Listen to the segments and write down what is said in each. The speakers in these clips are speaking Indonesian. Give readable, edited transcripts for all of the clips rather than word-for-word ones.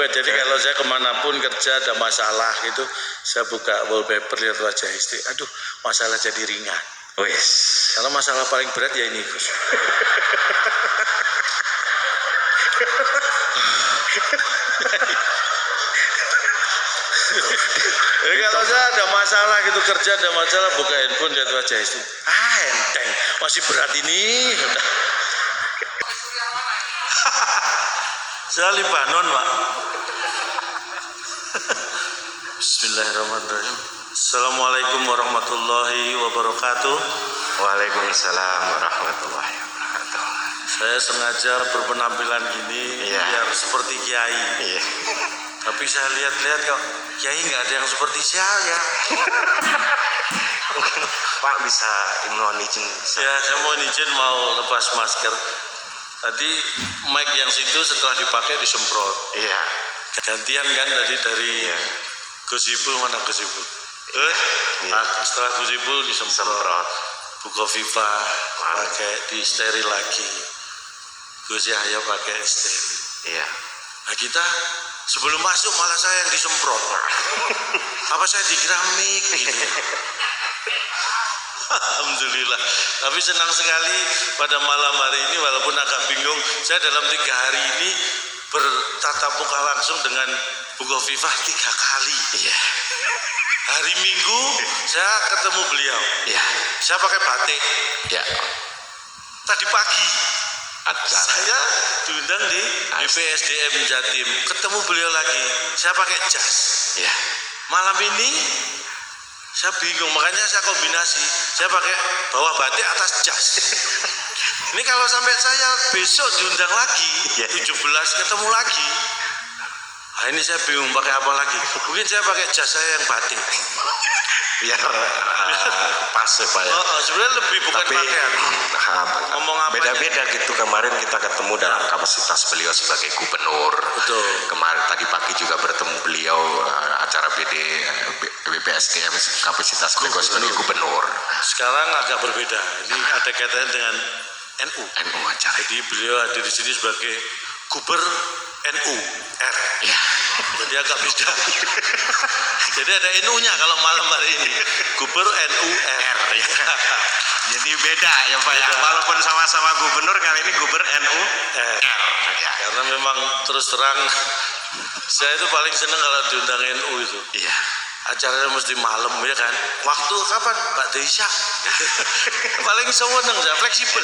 Jadi kalau saya kemanapun kerja ada masalah gitu, saya buka wallpaper lihat wajah istri. Aduh, masalah jadi ringan. Wes. Karena masalah paling berat ya ini, Gus. Jadi kalau saya ada masalah gitu, kerja ada masalah, buka handphone lihat wajah istri. Enteng, masih berat ini. Saya Libanon, Pak. Bismillahirrahmanirrahim. Assalamualaikum warahmatullahi wabarakatuh. Waalaikumsalam warahmatullahi wabarakatuh. Saya sengaja berpenampilan gini biar seperti kiai. Iya. Tapi saya lihat-lihat kok kiai nggak ada yang seperti saya. Pak bisa mohon izin. Ya, saya mau izin mau lepas masker. Tadi mic yang situ setelah dipakai disemprot. Iya. Gantian kan tadi dari Gus Ipul, mana Gus Ipul? Setelah Gus Ipul disemprot. Bukoviva pakai di steril lagi. Gus Yahya pakai steril. Iya. Nah kita sebelum masuk malah saya yang disemprot. Apa saya dikira mic gitu. Alhamdulillah. Tapi senang sekali pada malam hari ini walaupun agak bingung. Saya dalam 3 hari ini bertatap muka langsung dengan Bukoviva 3 kali. Iya. Hari Minggu saya ketemu beliau. Iya. Saya pakai batik. Iya. Tadi pagi Acara. saya diundang di BPSDM Jatim. Ketemu beliau lagi. Saya pakai jas. Iya. Malam ini saya bingung, makanya saya kombinasi. Saya pakai bawah batik atas jas. Ini kalau sampai saya besok diundang lagi, 17 ketemu lagi. Nah, ini saya bingung pakai apa lagi. Mungkin saya pakai jas saya yang batik. Biar pas ya Pak ya. Sebenarnya lebih bukan pakaian. Ngomong apa? Beda-beda gitu. Kemarin kita ketemu dalam kapasitas beliau sebagai gubernur. Betul. Kemarin tadi pagi juga bertemu beliau acara BPSDM kapasitas beliau sebagai gubernur. Sekarang agak berbeda. Ini ada kaitannya dengan NU. NU acara. Jadi beliau hadir di sini sebagai Guber NU R. Ya. Jadi agak beda. Jadi ada NU-nya kalau malam hari ini. Guber NU R. Ya. Jadi beda ya Pak ya. Walaupun sama-sama gubernur, kali ini Guber NU R. Ya. Karena memang terus terang saya itu paling seneng kalau diundang NU itu. Iya. Acaranya mesti malam ya kan. Waktu kapan? Pak Deisha. Paling seneng saya, fleksibel.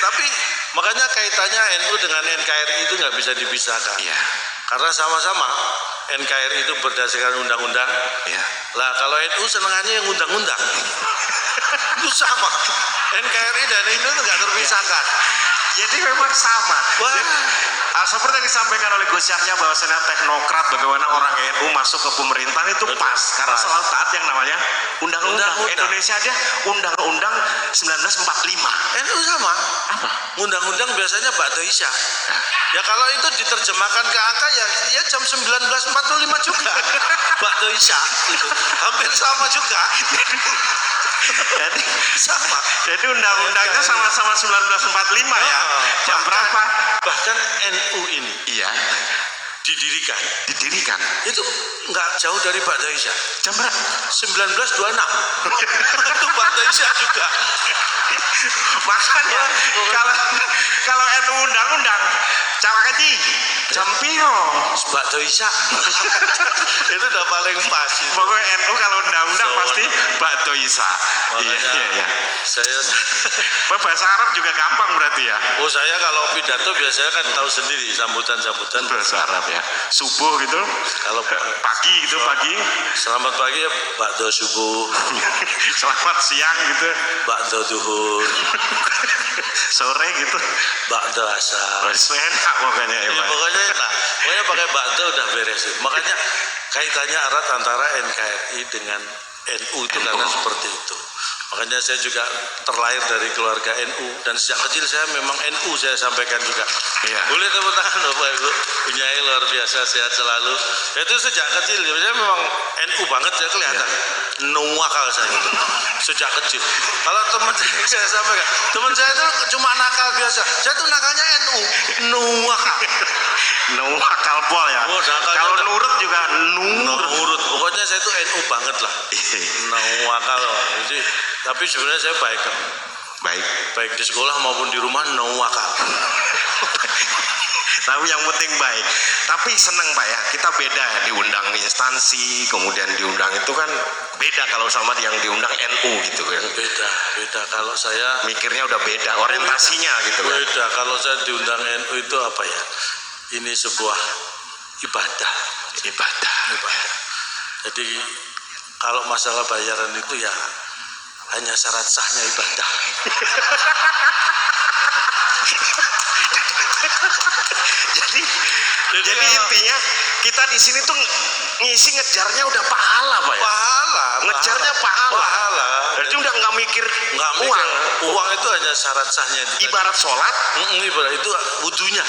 Tapi makanya kaitannya NU dengan NKRI itu nggak bisa dipisahkan. Iya. Karena sama-sama NKRI itu berdasarkan undang-undang. Iya. Lah kalau NU senengannya yang undang-undang. Itu sama. NKRI dan NU itu nggak terpisahkan. Jadi memang sama. Seperti yang disampaikan oleh Gus Yahya bahwasanya teknokrat bagaimana orang NU masuk ke pemerintahan itu pas karena selalu taat yang namanya undang-undang. Indonesia aja undang-undang 1945. NU sama. Apa? Undang-undang biasanya Pak Deisha. Ya kalau itu diterjemahkan ke angka ya jam 1945 juga. Pak Deisha itu hampir sama juga. Jadi sama. Jadi undang-undangnya sama-sama 1945 ya. Jam berapa? Bahkan NU ini didirikan itu nggak jauh dari Pak Deisha. Jam berapa? 1926. Itu Pak Deisha juga. Makanya kalau NU undang-undang cara kaji jam piro Pak Deisha. Itu udah paling pas. Pokoknya NU kalau undang-undang pasti Pak Deisha. Iya. Saya bahasa Arab juga gampang berarti ya. Oh, saya kalau pidato biasanya kan tahu sendiri sambutan bahasa Arab ya. Subuh gitu. Kalau pagi gitu pagi. Selamat pagi ya Ba'da subuh. Selamat siang gitu. Ba'da duhur. Sore gitu. Ba'da asar. Enak pokoknya ya, Pak. Pokoknya enak. Pokoknya pakai ba'da udah beres. Makanya kaitannya erat antara NKRI dengan NU itu karena seperti itu. Makanya saya juga terlahir dari keluarga NU dan sejak kecil saya memang NU saya sampaikan juga. Iya. Boleh tepuk tangan Bapak Ibu. Punyai luar biasa sehat selalu. Itu sejak kecil saya memang NU banget saya kelihatan. Nuwakal saya itu sejak kecil. Kalau teman saya sampaikan, teman saya itu cuma nakal biasa. Saya tuh nakalnya NU. Nuwakal. Nuwakal pol ya. Oh, nakal Kalau juga. nurut juga Nurut, pokoknya saya itu NU banget lah. Nawakal. Jadi, tapi sebenarnya saya baik kan. Baik. Di sekolah maupun di rumah nawakal. Tapi yang penting baik. Tapi seneng Pak ya, kita beda ya, diundang instansi, kemudian diundang itu kan beda kalau sama yang diundang NU gitu kan. Beda. Kalau saya Mikirnya udah beda, orientasinya gitu kan. beda. Kalau saya diundang NU itu apa ya? Ini sebuah ibadah. Jadi kalau masalah bayaran itu ya hanya syarat sahnya ibadah. Jadi intinya kita di sini tuh ngisi ngejarnya udah pahala Pak ya. Ngejarnya pahala. Berarti udah nggak mikir uang. Uang itu hanya syarat sahnya. Ibarat sholat. Ibarat itu wudunya.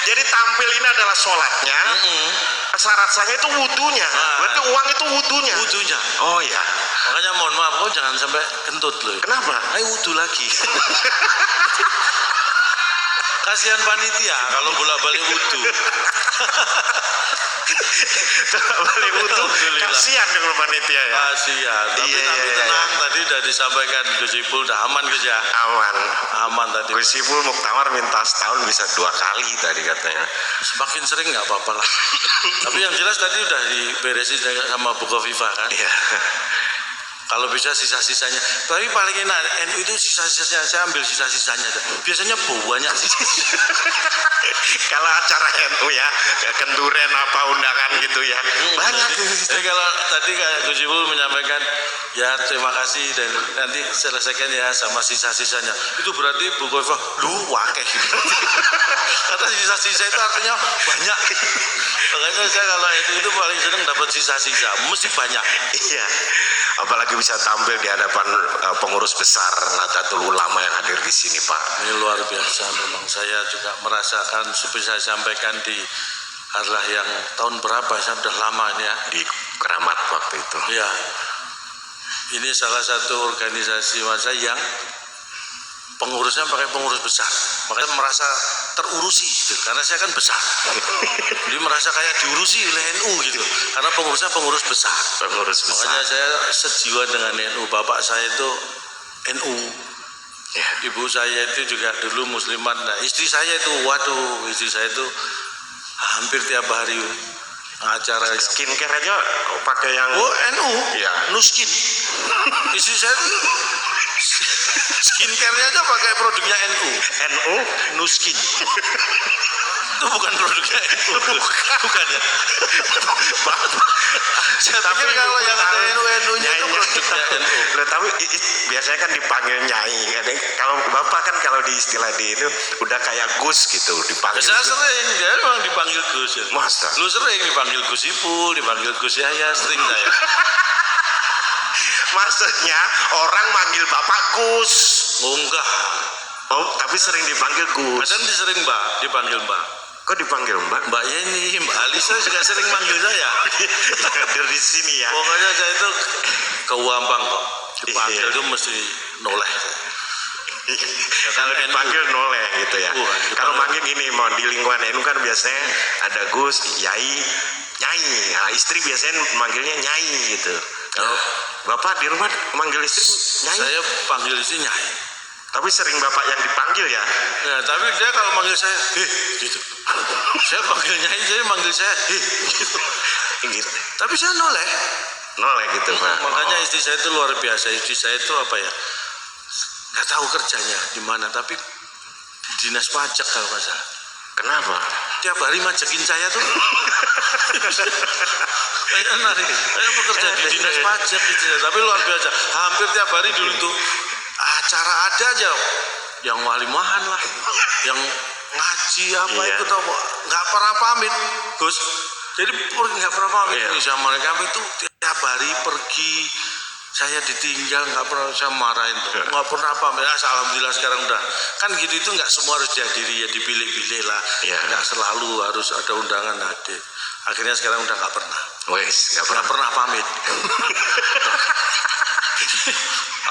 Jadi tampil ini adalah sholatnya. Syarat sahnya itu wudunya. Berarti uang itu wudunya. Oh ya. Makanya mohon maaf, kau jangan sampai kentut loh. Kenapa? Ayo wudu lagi. Kasihan panitia kalau bolak-balik wudu. Balik wudu. Alhamdulillah. Kasihan dengan panitia ya. Kasihan. Tapi Iya. tenang, tadi udah disampaikan Gus Ipul, udah aman Gus ya. Aman tadi. Gus Ipul Muktamar minta setahun bisa 2 kali tadi katanya. Semakin sering nggak apa-apa lah. Tapi yang jelas tadi udah diberesin sama Bu Kofifa kan. Iya. Kalau bisa sisa-sisanya. Tapi paling enak NU itu sisa-sisanya, saya ambil sisa-sisanya. Biasanya banyak sisa. Kalau acara NU ya, kenduren apa undangan gitu ya. Banyak. Jadi kalau tadi kayak Gus Ipul menyampaikan ya terima kasih dan nanti selesaikan ya sama sisa-sisanya. Itu berarti Bu Kofifa lu wakeh. Kata sisa-sisa itu artinya banyak. Makanya saya kalau itu paling seneng dapat sisa-sisa, mesti banyak. Iya. Apalagi bisa tampil di hadapan pengurus besar Nahdlatul Ulama yang hadir di sini, Pak. Ini luar biasa memang. Saya juga merasakan seperti saya sampaikan di adalah yang tahun berapa? Saya sudah lama ini ya Di Keramat waktu itu. Ya, ini salah satu organisasi masa yang pengurusnya pakai pengurus besar, makanya merasa terurusi gitu. Karena saya kan besar, jadi merasa kayak diurusi oleh NU gitu, karena pengurusnya pengurus besar. Makanya saya sejiwa dengan NU. Bapak saya itu NU, Ya. ibu saya itu juga dulu muslimat. Nah, istri saya itu, istri saya itu hampir tiap hari acara Skincare aja pakai yang NU, ya. Nuskin. Istri saya itu skincare-nya aja pakai produknya NU. Nuskin. Itu bukan produknya NU. Bukan ya. Saya pikir kalau yang ada NU-nya itu produknya NU. Tapi biasanya kan dipanggil nyai. Kalau Bapak kan kalau di istilah di itu udah kayak Gus gitu dipanggil. Saya sering, dia memang dipanggil Gus ya. Masa? Lu sering dipanggil Gus Ipul, dipanggil Gus Yahya, sering saya. Maksudnya orang manggil Bapak Gus. Oh enggak. Oh, tapi sering dipanggil Gus. Kadang sering Mbak, dipanggil Mbak. Kok dipanggil Mbak? Mbak Yeni, Mbak Alisa juga sering manggil saya. Hadir di sini ya. Pokoknya saya itu keuampang kok. Dipanggil Iya. itu mesti noleh. Kalau dipanggil noleh gitu ya. Kalau manggil gini, mau di lingkungan NU kan biasanya ada Gus, Yai, Nyai. Nah, istri biasanya manggilnya Nyai gitu. Kalau Bapak di rumah manggil istri Nyai? Saya panggil istri Nyai. Tapi sering Bapak yang dipanggil ya? Ya, tapi dia kalau manggil saya, gitu. Saya panggil Nyai, saya manggil saya, gitu. Gitu. Tapi saya noleh. Noleh gitu Pak. Makanya istri saya itu luar biasa. Istri saya itu apa ya? Nggak tahu kerjanya di mana, tapi dinas pajak kalau nggak salah. Kenapa? Tiap hari majakin saya tuh. Saya bekerja di dinas pajak gitu. Tapi luar biasa. Hampir tiap hari dulu tuh acara ada aja yang walimahan lah, yang ngaji apa Iya. itu tau nggak pernah pamit, Gus. Jadi nggak pernah pamit. Iya. Sama mereka itu tiap hari pergi. Saya ditinggal, nggak pernah saya marahin tuh, nggak pernah pamit. Alhamdulillah sekarang udah kan gitu, itu nggak semua harus dihadiri ya, dipilih-pilih lah. Iya. Nggak selalu harus ada undangan hadir. Akhirnya sekarang udah nggak pernah. Wes, nggak Nggak pernah. pernah pamit.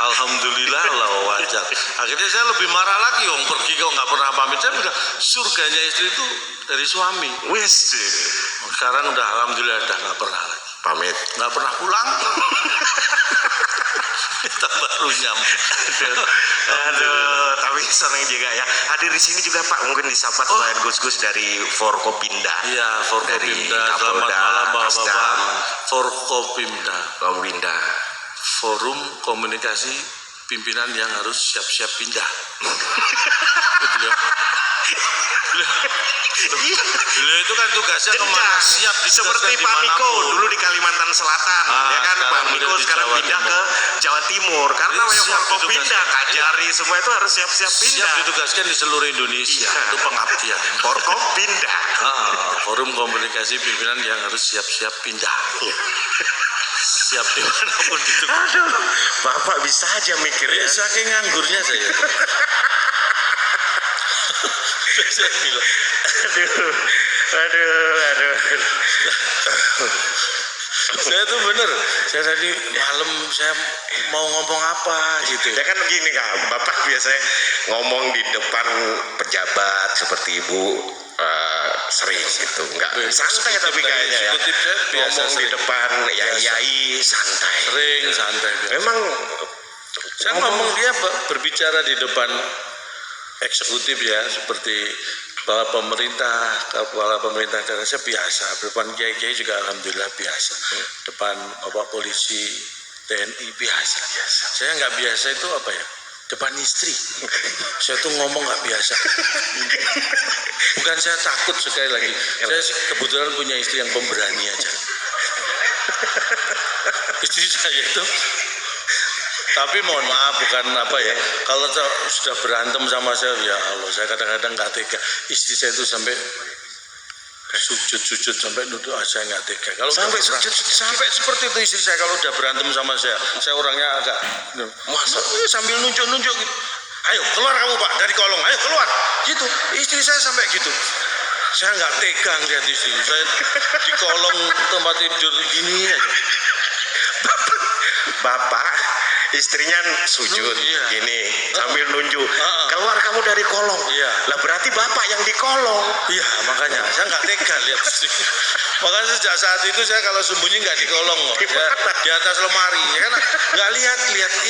Alhamdulillah Allah wajar. Akhirnya saya lebih marah lagi, pergi kok nggak pernah pamit. Saya bilang surganya istri itu dari suami. Wis. Sekarang udah alhamdulillah udah nggak pernah lagi Pamit. nggak pernah pulang. Tambah runyam. Aduh, tapi seneng juga ya. Hadir di sini juga Pak, mungkin disapa selain Gus-Gus dari Forkopimda. Iya, Forkopimda. Selamat malam Bapak-bapak. Forkopimda. Kompimda. Forum Komunikasi Pimpinan yang harus siap-siap pindah. Beliau itu kan tugasnya kemana siap seperti Pak Niko dulu di Kalimantan Selatan, ya kan Pak Niko sekarang pindah ke Jawa Timur karena memang Forkopimda, Kajari semua itu harus siap-siap pindah. Siap ditugaskan di seluruh Indonesia. Itu pengabdian. Forkopimda. Forum Komunikasi Pimpinan yang harus siap-siap pindah. Siap dimanapun itu. Aduh, Bapak bisa aja mikir ya. Saking nganggurnya saya. Saya bilang, aduh. Saya tuh bener. Saya tadi malam saya mau ngomong apa gitu. Ya kan begini Kak, Bapak biasanya ngomong di depan pejabat seperti Ibu sering gitu, enggak santai tapi kayaknya ya. Ngomong di depan yai santai. Sering santai. Memang saya ngomong dia berbicara di depan eksekutif ya, seperti kepala pemerintah daerah saya biasa, depan kiai-kiai juga alhamdulillah biasa, depan bapak polisi, TNI biasa. Saya nggak biasa itu apa ya? Depan istri. Saya tuh ngomong nggak biasa. Bukan saya takut, sekali lagi. Saya kebetulan punya istri yang pemberani aja. Istri saya itu, tapi mohon maaf bukan apa ya, kalau sudah berantem sama saya, ya Allah, saya kadang-kadang nggak tega. Istri saya itu sampai sujud sampai nunduk, saya nggak tega. Kalau sampai sampai seperti itu istri saya kalau udah berantem sama saya orangnya agak masa sambil nunjuk gitu. Ayo keluar kamu Pak dari kolong, ayo keluar gitu. Istri saya sampai gitu. Saya nggak tega lihat istri saya di kolong tempat tidur gini aja. Bapak istrinya sujud gini sambil nunjuk, keluar kamu dari kolong. Lah berarti Bapak yang di kolong. Iya, makanya saya nggak tega lihat istri. Makanya sejak saat itu saya kalau sembunyi nggak di kolong, ya, di atas lemari, ya kan nggak lihat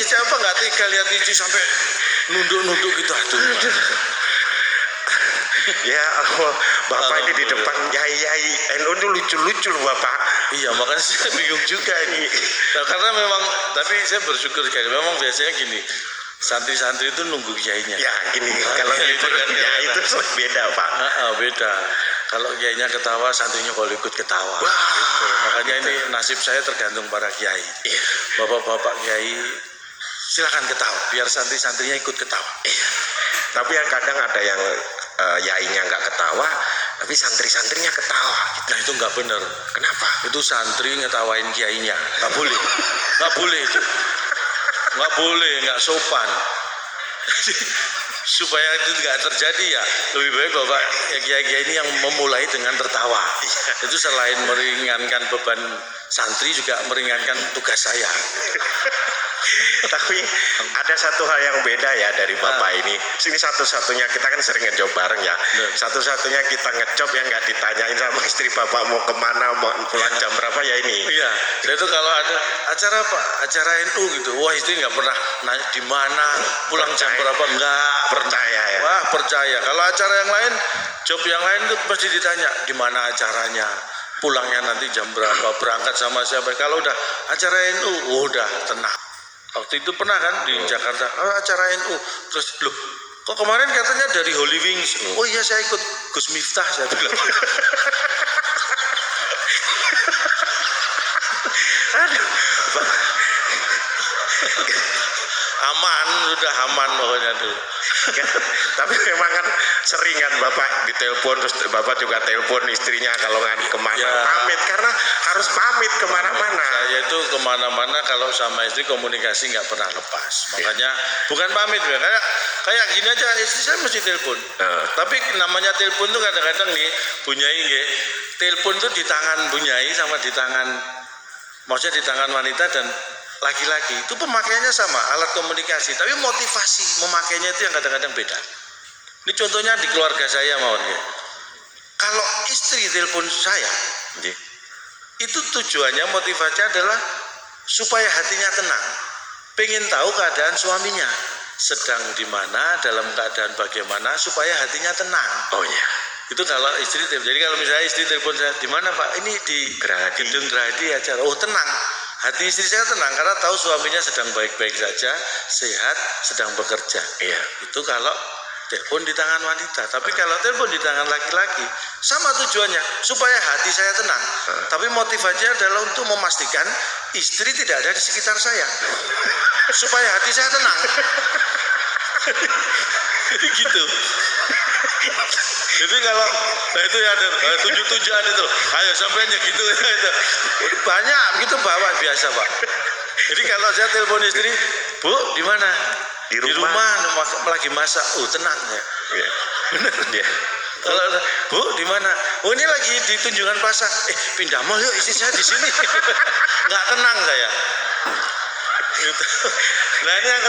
istri apa, nggak tega lihat istri sampai nunduk gitu. Aduh. Ya Allah, Bapak ini di depan yai NU itu lucu-lucu loh Bapak. Iya, makanya saya bingung juga ini. Nah, karena memang, tapi saya bersyukur sekali. Memang biasanya gini, santri-santri itu nunggu kiainya. Ya gini, kalau itu kan ya itu beda Pak. Beda. Kalau kiainya ketawa, santrinya kalau ikut ketawa. Gitu. Makanya ini nasib saya tergantung para kiai. Bapak-bapak kiai silakan ketawa, biar santri-santrinya ikut ketawa. Tapi yang kadang ada yang yainya nggak ketawa, tapi santri-santrinya ketawa. Nah itu nggak benar. Kenapa? Itu santri ngetawain kiainya, nggak boleh. Nggak boleh itu. Nggak boleh, nggak sopan. Supaya itu nggak terjadi ya, lebih baik Bapak kiai-kiai ini yang memulai dengan tertawa. Itu selain meringankan beban santri juga meringankan tugas saya. Tapi ada satu hal yang beda ya dari Bapak ini. Sini satu-satunya kita kan sering ngejob bareng ya. Satu-satunya kita ngejob yang nggak ditanyain sama istri Bapak mau kemana, mau pulang jam berapa ya ini. Iya, saya itu kalau ada acara apa, acara NU gitu, wah istri nggak pernah nanya di mana, pulang jam berapa, nggak percaya ya. Wah percaya. Kalau acara yang lain, job yang lain itu pasti ditanya di mana acaranya, pulangnya nanti jam berapa, berangkat sama siapa. Kalau udah acara NU, udah tenang. Waktu itu pernah kan di Jakarta, acara NU, terus loh, kok kemarin katanya dari Holy Wings? Oh iya saya ikut Gus Miftah, saya bilang. Aduh, aman, sudah aman pokoknya tuh. Tapi memang kan sering kan Bapak ditelepon, terus Bapak juga telepon istrinya kalau nggak kemana ya. Pamit karena harus pamit kemana-mana. Saya itu kemana-mana kalau sama istri komunikasi nggak pernah lepas. Makanya bukan pamit ya, kayak gini aja istri saya mesti telepon. Tapi namanya telepon tuh kadang-kadang nih Bunyai nggih, telepon tuh di tangan Bunyai sama di tangan, maksudnya di tangan wanita dan laki-laki itu pemakaiannya sama, alat komunikasi, tapi motivasi memakainya itu yang kadang-kadang beda. Ini contohnya di keluarga saya mawon ya. Kalau istri telepon saya, itu tujuannya motivasinya adalah supaya hatinya tenang, pengen tahu keadaan suaminya sedang di mana, dalam keadaan bagaimana, supaya hatinya tenang. Oh iya. Itu kalau istri telepon. Jadi kalau misalnya istri telepon saya, di mana Pak? Ini di Gedung Gerahadi acara. Oh tenang. Hati istri saya tenang karena tahu suaminya sedang baik-baik saja, sehat, sedang bekerja. Iya. Itu kalau telepon di tangan wanita. Tapi kalau telepon di tangan laki-laki, sama tujuannya supaya hati saya tenang. Tapi motivasinya adalah untuk memastikan istri tidak ada di sekitar saya, supaya hati saya tenang. Gitu. Jadi kalau itu ya ada tujuan itu, ayo sampai aja gitu itu banyak gitu bawa biasa Pak. Jadi kalau saya telepon istri, Bu di mana? Di rumah lagi masak. Oh tenang ya. Benar dia. Kalau Bu di mana? Oh ini lagi di Tunjungan Pasar. Pindah mall yuk, istri saya di sini. Nggak tenang saya. Gitu. Nah ini yang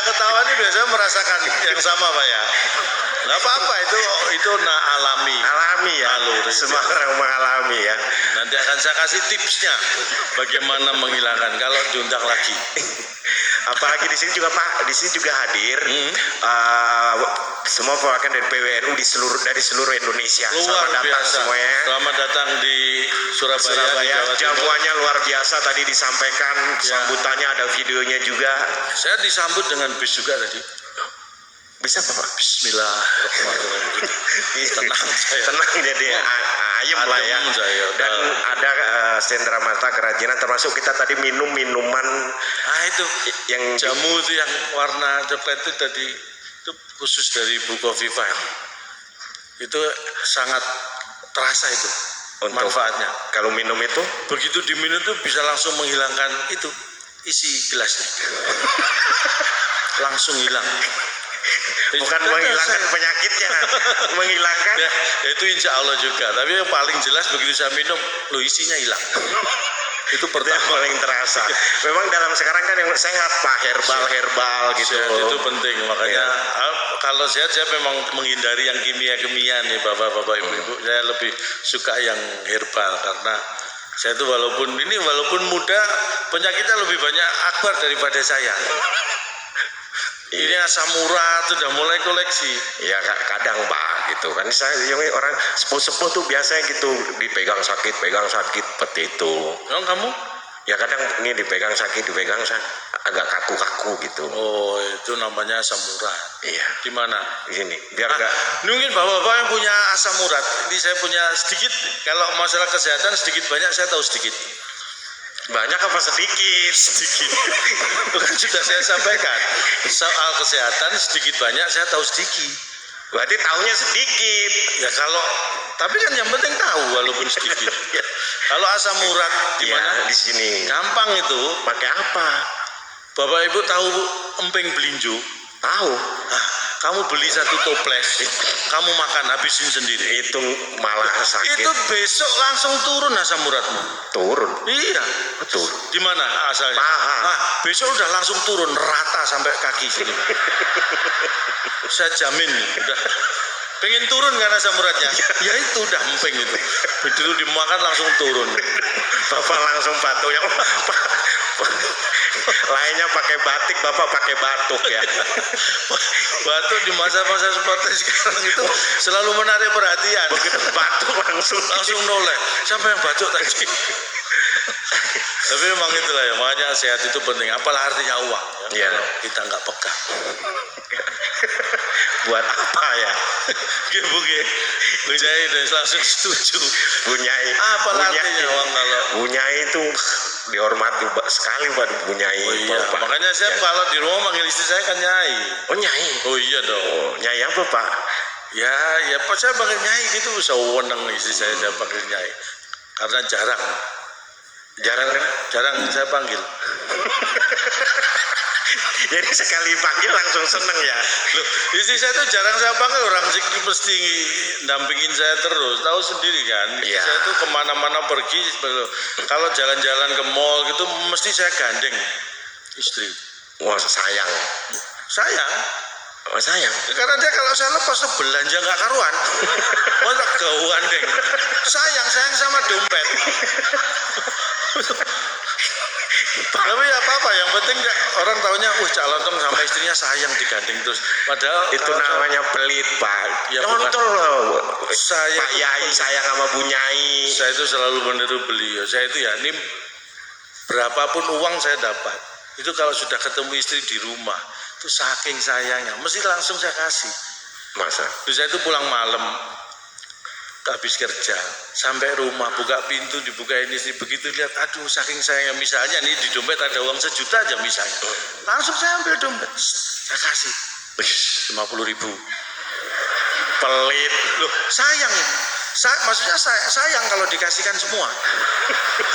ketawa ini biasanya merasakan yang sama Pak ya. Nggak apa-apa itu alami ya. Semua orang mengalami ya. Nanti akan saya kasih tipsnya bagaimana menghilangkan kalau diundang lagi. Apalagi di sini juga Pak, di sini juga hadir semua perwakilan dari PWNU dari seluruh Indonesia. Luar Selamat datang biasa. semuanya. Selamat datang di Surabaya. Jamuannya luar biasa tadi disampaikan, sambutannya ada videonya juga. Saya disambut dengan bis juga tadi. Bisa Pak? Bismillahirrahmanirrahim. Tenang saya. Tenang jadi ayam lah ya. Saya. Dan ada sentra mata kerajinan, termasuk kita tadi minum minuman. Itu yang jamu itu yang warna coklat itu tadi itu khusus dari Bukoviva. Itu sangat terasa itu untuk manfaatnya. Kalau minum itu begitu diminum itu bisa langsung menghilangkan itu isi gelasnya. Langsung hilang. Bukan menghilangkan penyakitnya, menghilangkan ya, itu insya Allah juga. Tapi yang paling jelas begitu saya minum, isinya hilang. Itu pertama paling terasa. Memang dalam sekarang kan yang sehat Pak, herbal gitu. Sehat itu penting, makanya kalau sehat saya memang menghindari yang kimia nih bapak-bapak ibu-ibu. Saya lebih suka yang herbal karena saya itu walaupun muda, penyakitnya lebih banyak akbar daripada saya. Ini asam urat sudah mulai koleksi. Ya kadang Pak gitu kan, saya orang sepuh-sepuh tuh biasanya gitu dipegang sakit seperti itu. Oh, kamu? Ya kadang ini dipegang sakit agak kaku-kaku gitu. Oh itu namanya asam urat. Iya. Di mana? Di sini. Biar enggak. Mungkin bapak-bapak yang punya asam urat. Ini saya punya sedikit. Kalau masalah kesehatan sedikit banyak saya tahu sedikit. Banyak apa sedikit? Sedikit. Bukan sudah saya sampaikan. Soal kesehatan sedikit banyak saya tahu sedikit. Berarti tahunya sedikit. Ya tapi kan yang penting tahu walaupun sedikit. Kalau asam urat di mana? Di sini. Gampang itu. Pakai apa? Bapak Ibu tahu emping belinju? Tahu. Kamu beli satu toples, kamu makan habisin sendiri. Itu malah sakit. Itu besok langsung turun asam uratmu. Turun. Iya. Betul. Di mana asalnya? Paha. Besok udah langsung turun rata sampai kaki sini. Saya jamin udah. Pengen turun kan asam uratnya? Ya itu udah emping itu. Begitu dimakan langsung turun. Bapak langsung batuk ya. Lainnya pakai batik, Bapak pakai batuk ya. Batuk di masa-masa seperti sekarang itu selalu menarik perhatian. Begitu batuk langsung noleh. Siapa yang batuk tadi? Tapi memang itulah ya, makanya sehat itu penting. Apalah artinya uang ya, kita nggak peka. Buat apa ya? Bunyai langsung setuju. Bunyai. Apalah artinya uang kalau Bunyai itu dihormati sekali Pak Bunyai. Oh iya. Makanya saya kalau di rumah manggil istri saya kan Nyai. Oh Nyai. Oh iya dong. Nyai apa Pak? Ya Pak saya panggil Nyai gitu, sewenang istri saya panggil Nyai. Karena jarang saya panggil. Jadi sekali panggil langsung seneng ya. Loh, istri saya tuh jarang saya panggil, orang sih mesti dampingin saya terus. Tahu sendiri kan, Iya. Saya tuh kemana-mana pergi. Kalau jalan-jalan ke mall gitu mesti saya gandeng. istri. Wah sayang. Sayang. Oh sayang. Karena dia kalau saya lepas tuh belanja nggak karuan. Masa gauan deh. Sayang sama dompet. Tapi ya apa-apa, yang penting orang taunya, Cak Lontong sama istrinya sayang digandeng terus. Padahal itu namanya pelit, Pak. Ya, contoh loh. Saya Pak Yai sayang sama Bu Nyai. Saya itu selalu meniru beliau. Saya itu ya, ini berapapun uang saya dapat, itu kalau sudah ketemu istri di rumah, itu saking sayangnya, mesti langsung saya kasih. Masa? Terus saya itu pulang malam, habis kerja, sampai rumah, buka pintu, dibukain istri, begitu lihat, aduh saking sayangnya, misalnya nih di dompet ada uang 1 juta aja misalnya, langsung saya ambil dompet, saya kasih 50.000. Pelit. Loh, sayang. Maksudnya sayang kalau dikasihkan semua.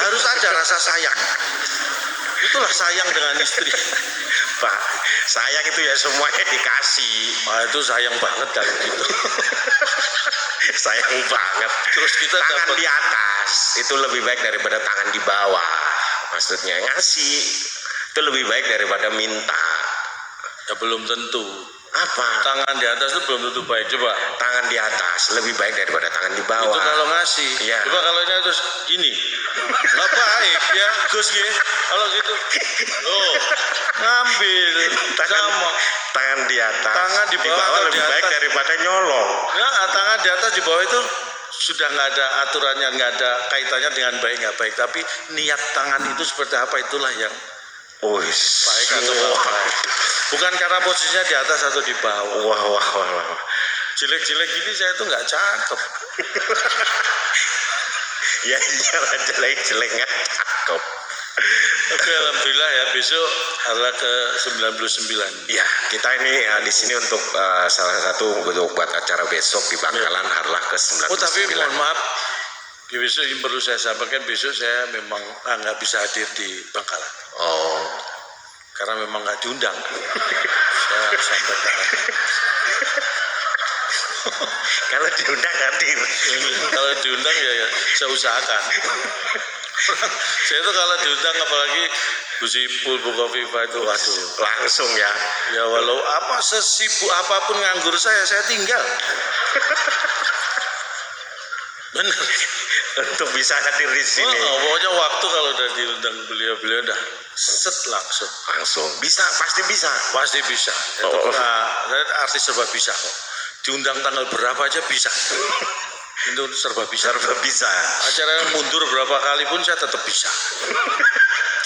Harus ada rasa sayang. Itulah sayang dengan istri. Pak, sayang itu ya semuanya dikasih. Itu sayang banget kan gitu. Sayang banget. Terus kita tangan dapat di atas itu lebih baik daripada tangan di bawah. Maksudnya ngasih itu lebih baik daripada minta. Ya belum tentu. Apa? Tangan di atas itu belum tentu baik. Coba tangan di atas lebih baik daripada tangan di bawah. Itu kalau ngasih. Iya. Coba kalau ini terus gini, nggak baik ya Gus ya. Kalau gitu, ngambil tangan di atas. Tangan di bawah lebih baik daripada nyolong. Ya, tangan di atas di bawah itu sudah nggak ada aturannya, nggak ada kaitannya dengan baik nggak baik. Tapi niat tangan itu seperti apa, itulah yang baik atau nggak baik. Bukan karena posisinya di atas atau di bawah. Wah. Jelek-jelek gini saya itu nggak cakep. Ya iyalah, jelek-jelek nggak cakep. Oke, alhamdulillah ya, besok harlah ke-99. Ya, kita ini di sini untuk salah satu buat acara besok di Bangkalan harlah ke-99. Oh, tapi mohon maaf, besok ini perlu saya sampaikan, besok saya memang nggak bisa hadir di Bangkalan. Oh. Karena memang nggak diundang. Saya sampaikan. Kalau diundang hadir. Kalau diundang ya saya usahakan. Saya itu kalau diundang, apalagi Gus Ipul, Bu Kofifa itu, waduh, langsung ya. Ya walau apa sesibuk apapun nganggur saya tinggal. Benar. Untuk bisa hadir di sini. Pokoknya waktu kalau udah diundang beliau udah set langsung. Bisa, pasti bisa. Pasti bisa. Saya artis serba bisa kok. Diundang tanggal berapa aja bisa. Itu serba bisa. Acara mundur berapa kali pun saya tetap bisa.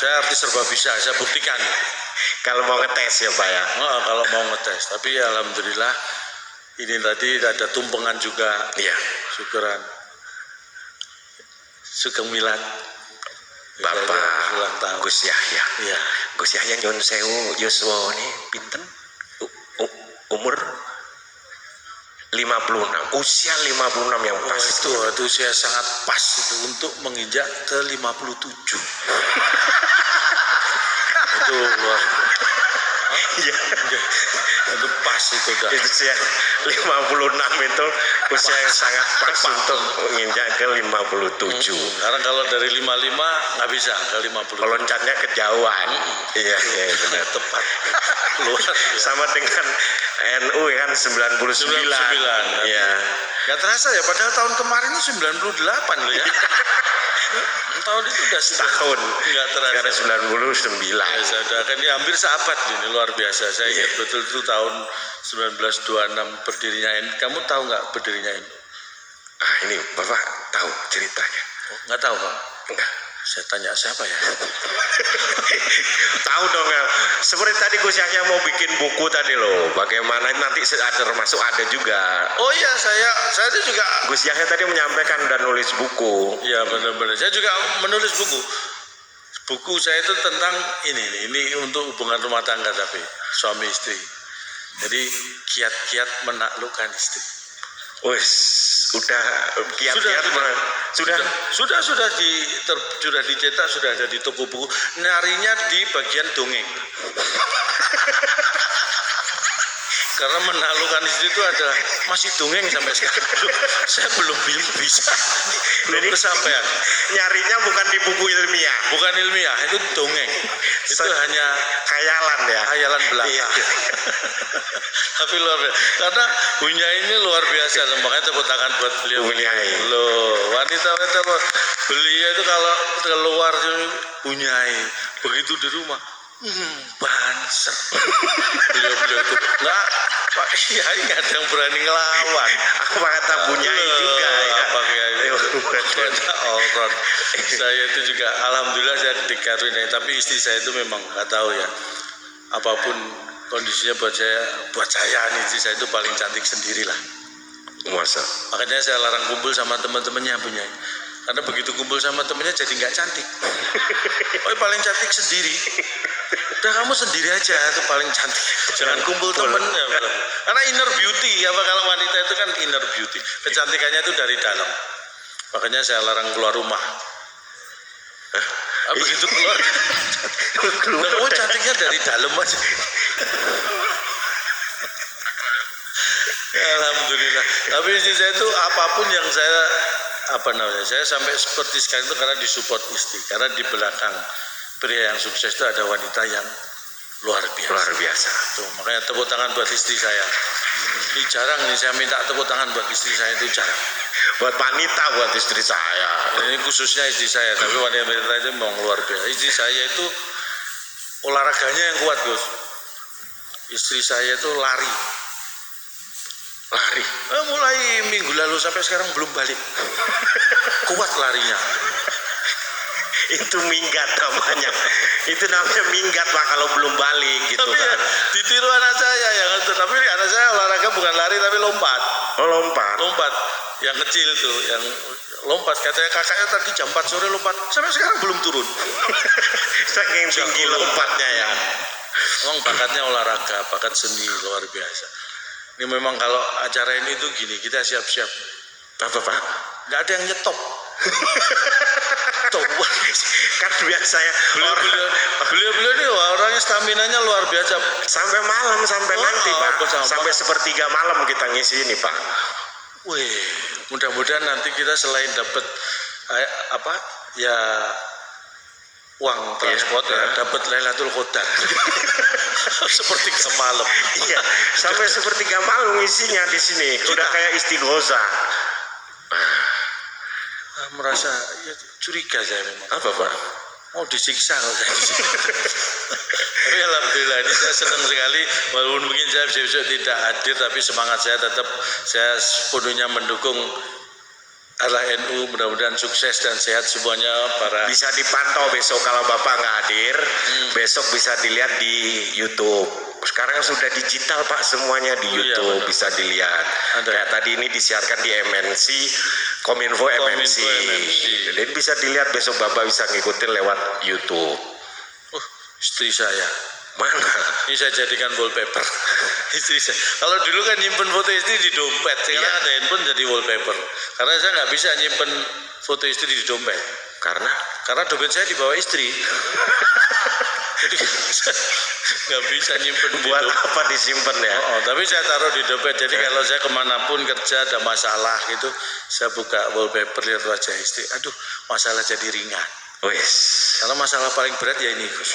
Saya artis serba bisa, saya buktikan. Kalau mau ngetes ya Pak ya. Kalau mau ngetes, tapi alhamdulillah ini tadi ada tumpengan juga. Iya. Syukuran. Sugeng Milad Bapak Gus Yahya. Iya. Gus Yahya nyun sewu yuswa ini pinten? Umur 56. Usia 56 yang pas. Itu usia sangat pas itu untuk menginjak ke 57. Itu luar. Iya. Itu pas itu dah. Itu usia 56 itu usia yang sangat pas untuk menginjak ke 57. Karena kalau dari 55 nggak bisa ke 50. Loncatnya kejauhan. Iya benar. Tepat. Luar. Sama dengan NU kan 99. Iya. Gak terasa ya, padahal tahun kemarin itu 98 loh ya. Tahun itu udah setahun. Enggak terasa. Sekarang 99. Ya, sudah kan ini hampir seabad ini, luar biasa. Saya ingat betul itu tahun 1926 berdirinya NU. Kamu tahu nggak berdirinya NU? Ini Bapak tahu ceritanya? Nggak tahu Pak? Enggak. Saya tanya siapa ya? Tahu dong ya. Seperti tadi Gus Yahya mau bikin buku tadi loh. Bagaimana nanti termasuk ada juga. Oh iya, saya itu juga. Gus Yahya tadi menyampaikan dan nulis buku. Iya benar-benar. Saya juga menulis buku. Buku saya itu tentang ini untuk hubungan rumah tangga, tapi suami istri. Jadi kiat-kiat menaklukkan istri. Wes, sudah kiat-kiat sudah dicetak, sudah ada di toko buku. Nyarinya di bagian dongeng. Karena menaklukkan istri itu ada masih dongeng sampai sekarang. Saya belum bisa. belum kesampaian. Nyarinya bukan di buku ilmiah, Bukan ilmiah, itu dongeng. Itu hanya khayalan ya. khayalan belaka. Iya. Tapi luar biasa. Karena Bunyai ini luar biasa, makanya tepuk tangan buat beliau. Bunyai. Loh, wanita-wanita beliau itu kalau keluar Bunyai, begitu di rumah, banser. Beliau itu nggak, Pak Kiai nggak ada yang berani ngelawan. Apa kata Bunyai juga ya? Apa Kiai? Orang. Saya itu juga, alhamdulillah saya dikaruniai. Tapi istri saya itu memang nggak tahu ya. Apapun kondisinya buat saya istri saya itu paling cantik sendirilah. Masa? Makanya saya larang kumpul sama teman-temannya Bunyai. Karena begitu kumpul sama temennya jadi nggak cantik. Oh, paling cantik sendiri. Udah kamu sendiri aja, itu paling cantik. Jangan kumpul temen. Ya, karena inner beauty, apa kalau wanita itu kan inner beauty. Kecantikannya itu dari dalam. Makanya saya larang keluar rumah. Begitu keluar, kamu cantiknya dari dalam aja. Alhamdulillah. Tapi istri saya itu apapun yang saya sampai seperti sekarang itu karena disupport istri. Karena di belakang pria yang sukses itu ada wanita yang luar biasa. Luar biasa. Tuh, makanya tepuk tangan buat istri saya. Ini jarang nih saya minta tepuk tangan buat istri saya, itu jarang. Buat wanita, buat istri saya. Ini khususnya istri saya, tapi wanita itu memang luar biasa. Istri saya itu olahraganya yang kuat, Gus. Istri saya itu lari. Mulai minggu lalu sampai sekarang belum balik. Kuat larinya. Itu minggat namanya. Itu namanya minggat Pak kalau belum balik gitu Tapi kan. ya, ditiru anak saya yang itu. Tapi anak saya olahraga bukan lari tapi lompat. Oh, lompat. Yang kecil tuh, yang lompat. Katanya kakaknya tadi jam 4 sore lompat. Sampai sekarang belum turun. Saking tinggi lompatnya ya. Emang bakatnya olahraga, bakat seni luar biasa. Ini memang kalau acara ini tuh gini, kita siap-siap. Apa Pak? Nggak ada yang nyetop. Kan biasanya Beliau ini orangnya staminanya luar biasa. sampai malam, sampai nanti Pak. Sampai sepertiga malam kita ngisi ini Pak. Wih, mudah-mudahan nanti kita selain dapat uang transport dapat Lailatul Qadar. Sepertiga malam. Iya, sampai sepertiga malam isinya di sini. Udah kayak istighosah. Merasa ya, curiga saya memang. Apa Pak? Mau disiksa kalau saya disiksa. Tapi alhamdulillah ini saya senang sekali, walaupun mungkin saya besok tidak hadir, tapi semangat saya tetap, saya sepenuhnya mendukung arah NU, mudah-mudahan sukses dan sehat semuanya. Bisa dipantau besok kalau Bapak nggak hadir, besok bisa dilihat di YouTube. Sekarang sudah digital Pak, semuanya di YouTube bisa dilihat. Kayak tadi ini disiarkan di MNC, Kominfo MNC. Jadi bisa dilihat besok Bapak bisa ngikutin lewat YouTube. Istri saya mana? Ini saya jadikan wallpaper. Istri saya. Kalau dulu kan nyimpen foto istri di dompet, sekarang ada handphone jadi wallpaper. Karena saya nggak bisa nyimpen foto istri di dompet. Karena dompet saya dibawa istri. Jadi nggak bisa nyimpen buat apa disimpan ya? Tapi saya taruh di dompet. Jadi kalau saya kemanapun kerja ada masalah gitu, saya buka wallpaper lihat wajah istri. Aduh, masalah jadi ringan. Wes. Karena masalah paling berat ya ini, Gus.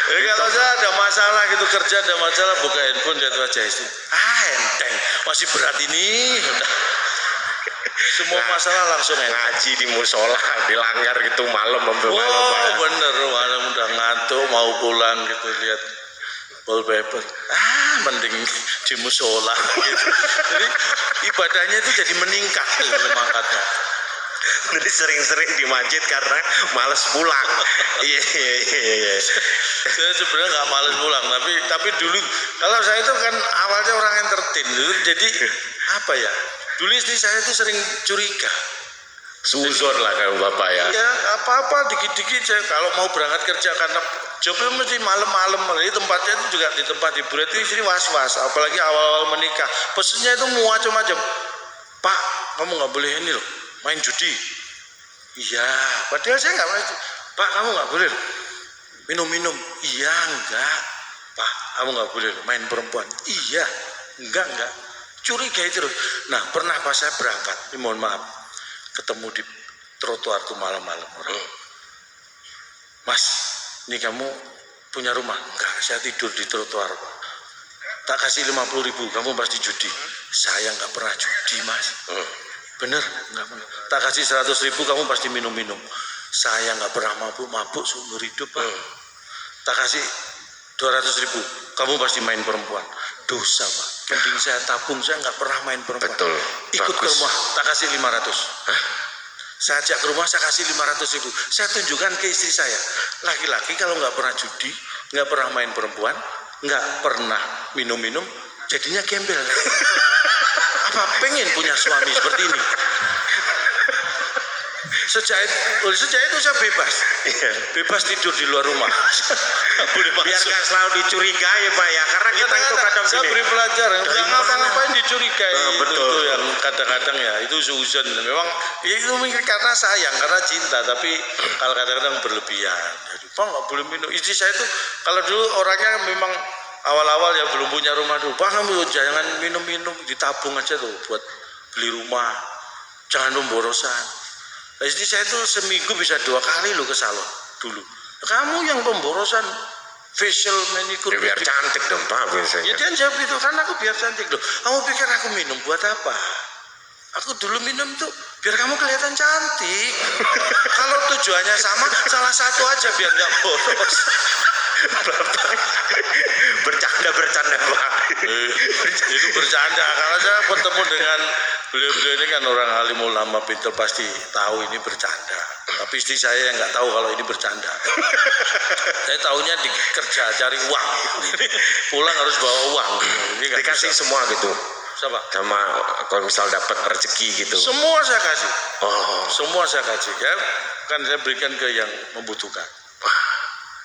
Jadi kalau saya ada masalah gitu, kerja ada masalah, buka handphone lihat wajah istri. Enteng, masih berat ini. Semua masalah langsung ngaji di musola, dilanggar gitu malam bener, malam udah ngantuk mau pulang gitu lihat wallpaper. Mending di musola gitu. Jadi ibadahnya itu jadi meningkat mangkatnya. Jadi sering-sering di masjid karena males pulang. Iya. Saya sebenarnya nggak males pulang, tapi dulu kalau saya itu kan awalnya orang entertain dulu, jadi apa ya? Dulu istri saya itu sering curiga. Suzon lah kalau Bapak ya. Ya apa-apa dikit-dikit saya kalau mau berangkat kerja karena jobnya mesti malam-malam. Jadi tempatnya itu juga di tempat hiburan itu istri was-was. Apalagi awal-awal menikah. Pesennya itu macam-macam. Pak, kamu nggak boleh ini loh, main judi. Iya, padahal saya nggak main. Pak, kamu nggak boleh minum-minum. Iya, enggak. Pak, kamu nggak boleh main perempuan. Iya, enggak. Curigai terus. Nah, pernah pas saya berangkat, ini mohon maaf, ketemu di trotoar tuh malam-malam orang. Mas, ini kamu punya rumah? Enggak, saya tidur di trotoar, Pak. Tak kasih 50.000, kamu pasti judi. Saya nggak pernah judi, Mas. Bener, nggak pernah. Tak kasih 100.000, kamu pasti minum-minum. Saya nggak pernah mabuk seumur hidup, Pak. Tak kasih 200.000, kamu pasti main perempuan. Dosa, Pak. Mending saya tabung, saya nggak pernah main perempuan. Betul. Ikut ke rumah, tak kasih 500. Hah? Saya ajak ke rumah, saya kasih 500.000. Saya tunjukkan ke istri saya. Laki-laki kalau nggak pernah judi, nggak pernah main perempuan, nggak pernah minum-minum, jadinya gembel. Apa pengen punya suami seperti ini? Sejak itu saya bebas. Bebas tidur di luar rumah. Boleh Biar nggak selalu dicurigai Pak ya, karena kita itu kadang saya gini. beri pelajaran. Dari Jangan mana? ngapa-ngapain dicurigai. Betul. Itu yang kadang-kadang ya itu suzon. Memang ya itu mungkin karena sayang, karena cinta. Tapi kalau kadang-kadang berlebihan. Jadi, Pak nggak boleh minum. Istri saya itu kalau dulu orangnya memang awal-awal ya belum punya rumah dulu. Pak kamu jangan minum-minum, ditabung aja tuh buat beli rumah. Jangan pemborosan. Nah, istri saya itu seminggu bisa 2 kali loh ke salon dulu. Kamu yang pemborosan facial manicure. Ya, biar cantik dong Pak biasanya. Ya dia jawab itu, karena aku biar cantik loh. Kamu pikir aku minum buat apa? Aku dulu minum tuh biar kamu kelihatan cantik. Kalau tujuannya sama, salah satu aja biar nggak boros. bercanda Pak. Itu bercanda, karena saya bertemu dengan beliau-beliau ini kan orang alim ulama pintar, pasti tahu ini bercanda. Tapi istri saya yang nggak tahu kalau ini bercanda. Saya tahunya di kerja cari uang. Pulang harus bawa uang. Ini nggak Dikasih bisa. semua gitu. Siapa? Sama kalau misal dapat rezeki gitu. Semua saya kasih. Oh, Semua saya kasih ya. Kan saya berikan ke yang membutuhkan.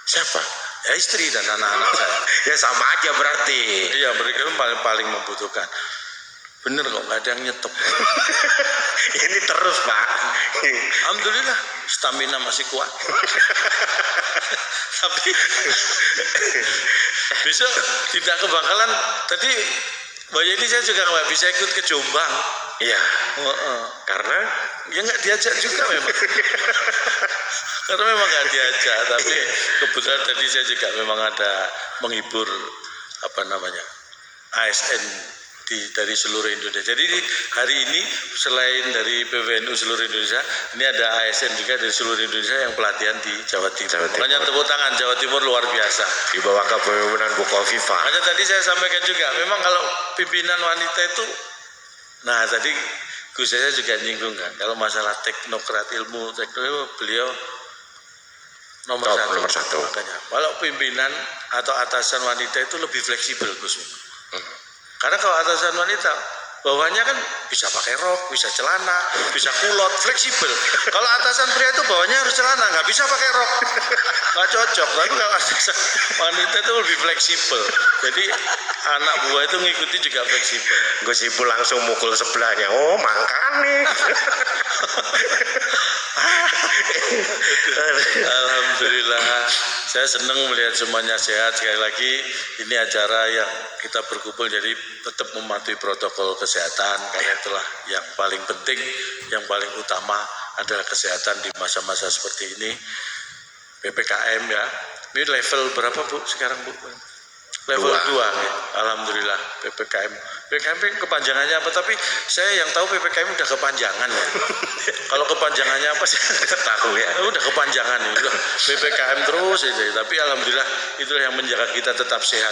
siapa? Ya istri dan anak-anak saya. Ya sama aja berarti. Iya, mereka yang paling membutuhkan. Bener kok, nggak ada yang nyetop. Ini terus Pak. Alhamdulillah, stamina masih kuat. Tapi besok tidak kebakalan. Tadi Mbak Yeni saya juga nggak bisa ikut ke Jombang. Iya. Karena Ya nggak diajak juga memang. Karena memang nggak diajak. Tapi kebetulan tadi saya juga memang ada menghibur ASN dari seluruh Indonesia. Jadi hari ini selain dari PWNU seluruh Indonesia, ini ada ASN juga dari seluruh Indonesia yang pelatihan di Jawa Timur. Makanya tepuk tangan, Jawa Timur luar biasa. di bawah kepemimpinan Bu Kofifa. Makanya tadi saya sampaikan juga, memang kalau pimpinan wanita itu, nah tadi Gus saya juga nyinggung kan, kalau masalah teknokrat ilmu teknologi beliau nomor satu. Makanya kalau pimpinan atau atasan wanita itu lebih fleksibel Gus. Karena kalau atasan wanita bawahnya kan bisa pakai rok, bisa celana, bisa kulot, fleksibel. Kalau atasan pria itu bawahnya harus celana, nggak bisa pakai rok, nggak cocok. Tapi kalau atasan wanita itu lebih fleksibel. Jadi anak buah itu ngikuti juga fleksibel. Gus Ibu langsung mukul sebelahnya. Oh makanya. Alhamdulillah, saya senang melihat semuanya sehat. Sekali lagi ini acara yang kita berkumpul, jadi tetap mematuhi protokol kesehatan, karena itulah yang paling penting, yang paling utama adalah kesehatan di masa-masa seperti ini. PPKM ya, ini level berapa Bu sekarang Bu? Level 2 ya. Alhamdulillah PPKM. PPKM kepanjangannya apa? Tapi saya yang tahu PPKM udah kepanjangan ya. Kalau kepanjangannya apa sih? Tahu ya. Udah kepanjangan ya. Udah PPKM terus aja. Tapi alhamdulillah itulah yang menjaga kita tetap sehat.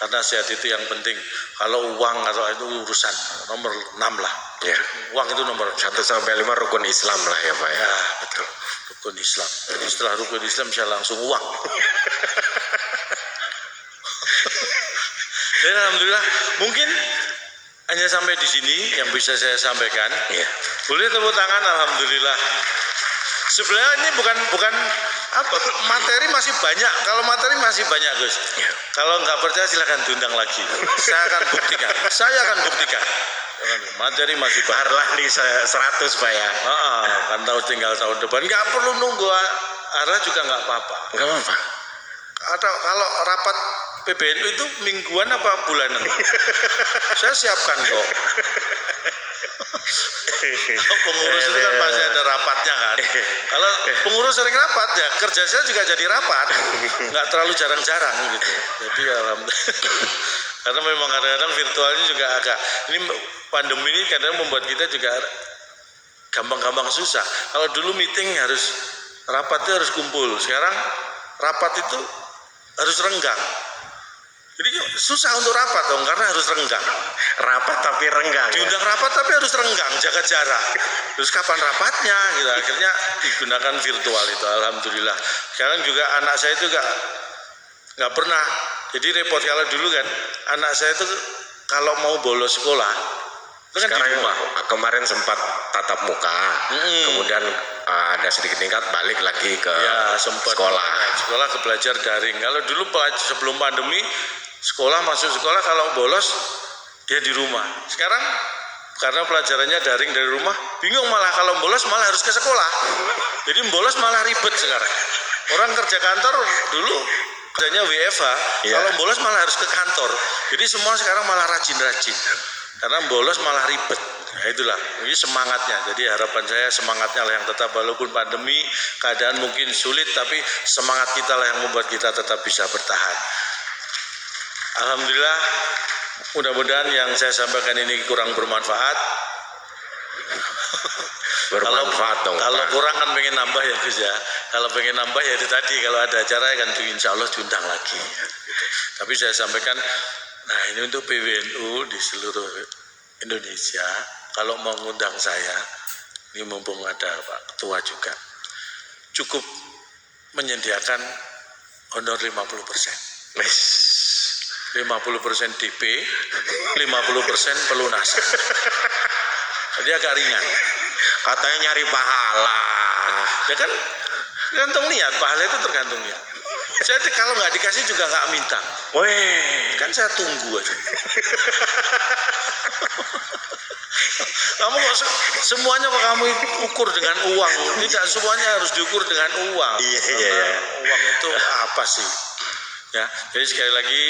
Karena sehat itu yang penting. Kalau uang atau itu urusan nomor 6 lah. Ya. Uang itu nomor 1 sampai 5 rukun Islam lah ya Pak ya. Ya, betul. Rukun Islam. Jadi setelah rukun Islam bisa langsung uang. Dan alhamdulillah mungkin hanya sampai di sini yang bisa saya sampaikan. Ya. Boleh tepuk tangan, alhamdulillah. Sebenarnya ini bukan apa, materi masih banyak. Kalau materi masih banyak Gus. Ya. Kalau nggak percaya silakan diundang lagi. Saya akan buktikan. Saya akan buktikan. Materi masih banyak. Arlah di 100 Pak ya. Kan tahu tinggal tahun depan. Nggak perlu nunggu Arlah juga nggak apa-apa. Enggak apa-apa. Atau kalau rapat PBNU itu mingguan apa bulanan? Saya siapkan kok. Kalau pengurus itu kan pasti ada rapatnya kan. Kalau pengurus sering rapat ya kerja saya juga jadi rapat, nggak terlalu jarang-jarang gitu. Jadi alhamdulillah. Karena memang kadang-kadang virtualnya juga agak ini pandemi ini kadang membuat kita juga gampang-gampang susah. Kalau dulu meeting harus rapatnya harus kumpul, sekarang rapat itu harus renggang. Jadi susah untuk rapat dong karena harus renggang. Rapat tapi renggang. Diundang rapat tapi harus renggang, jaga jarak. Terus kapan rapatnya? Gitu. Akhirnya digunakan virtual itu, alhamdulillah. Sekarang juga anak saya itu nggak pernah. Jadi repot kalau dulu kan anak saya itu kalau mau bolos sekolah itu kan Sekarang di rumah. kemarin sempat tatap muka, kemudian ada sedikit tingkat balik lagi ke Ya, sempat sekolah. ke belajar daring. Kalau dulu sebelum pandemi sekolah masuk sekolah kalau bolos dia di rumah. Sekarang karena pelajarannya daring dari rumah, bingung malah kalau bolos malah harus ke sekolah. Jadi bolos malah ribet sekarang. Orang kerja kantor dulu kerjanya WFH, kalau bolos malah harus ke kantor. Jadi semua sekarang malah rajin-rajin. Karena bolos malah ribet. Nah, itulah, ini semangatnya. Jadi harapan saya semangatnya lah yang tetap walaupun pandemi, keadaan mungkin sulit, tapi semangat kita lah yang membuat kita tetap bisa bertahan. Alhamdulillah, mudah-mudahan yang saya sampaikan ini kurang bermanfaat. Bermanfaat dong. Kalau kurang kan pengen nambah ya Gus ya. Kalau pengen nambah ya itu tadi, kalau ada acara kan insya Allah diundang lagi. Tapi saya sampaikan, nah ini untuk PWNU di seluruh Indonesia, kalau mau ngundang saya, ini mumpung ada Pak Ketua juga, cukup menyediakan honor 50%. 50% DP, 50% pelunasan. Jadi agak ringan. Katanya nyari pahala. Ya kan tergantung niat, pahala itu tergantung niat. Saya kalau nggak dikasih juga nggak minta. Weh, Kan saya tunggu aja. Kamu kok semuanya kok kamu ukur dengan uang? Tidak semuanya harus diukur dengan uang. Iya. Uang itu apa sih? Ya, jadi sekali lagi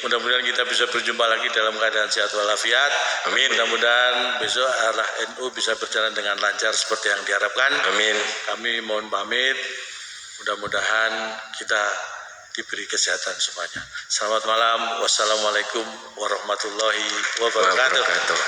mudah-mudahan kita bisa berjumpa lagi dalam keadaan sehat walafiat. Amin. Mudah-mudahan besok arah NU bisa berjalan dengan lancar seperti yang diharapkan. Amin. Kami mohon pamit. Mudah-mudahan kita diberi kesehatan semuanya. Selamat malam. Wassalamualaikum warahmatullahi wabarakatuh.